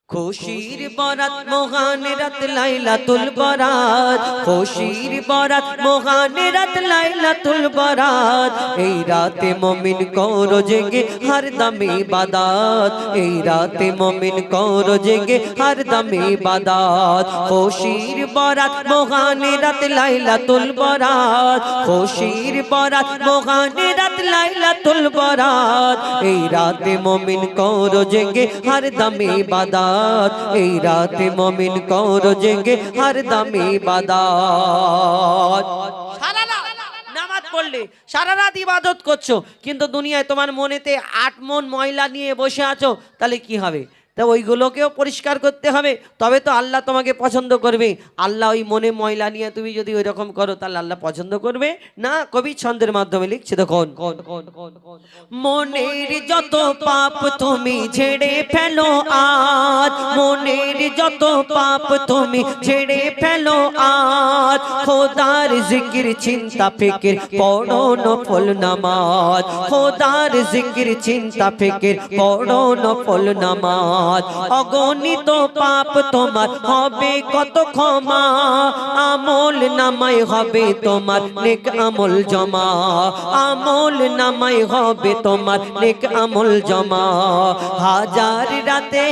খুশির বরাত মহান রাত লাইলাতুল বরাত, খুশির বরাত মহান রাত লাইলাতুল বরাত। এই রাতে মুমিন করো জেগে হরদম ইবাদত, এই রাতে মুমিন করো জেগে হরদম ইবাদত। খুশির বরাত মহান রাত লাইলাতুল বরাত, খুশির বরাত মহান রাত লাইলাতুল বরাত। এই রাতে মুমিন করো জেগে হরদম ইবাদত, এই রাতে মুমিন করো জেগে হরদম ইবাদত। সারা রাত নামাজ পড়লে সারা রাত ইবাদত করছো, কিন্তু দুনিয়ায় তোমার মনেতে 8 মন ময়লা নিয়ে বসে আছো, তাহলে কি হবে? তা ওইগুলোকেও পরিষ্কার করতে হবে, তবে তো আল্লাহ তোমাকে পছন্দ করবে। আল্লাহ ওই মনে ময়লা নিয়ে তুমি যদি ওই রকম করো, তাহলে আল্লাহ পছন্দ করবে না। কবি ছন্দের মাধ্যমে লিখছে, দেখুন, মনের যত পাপ তুমি ঝেড়ে ফেলো আজ, মনের যত পাপ তুমি ঝেড়ে ফেলো আজ। খোদার জিকির চিন্তা ফিকির পড়ো নফল নামাজ, খোদার জিকির চিন্তা ফিকির পড়ো নফল নামাজ। অগণিত পাপ তোমার হবে কত ক্ষমা, আমল নামায় হবে তোমার নেক আমল জমা, আমল নামায় হবে তোমার নেক আমল জমা। হাজার রাতে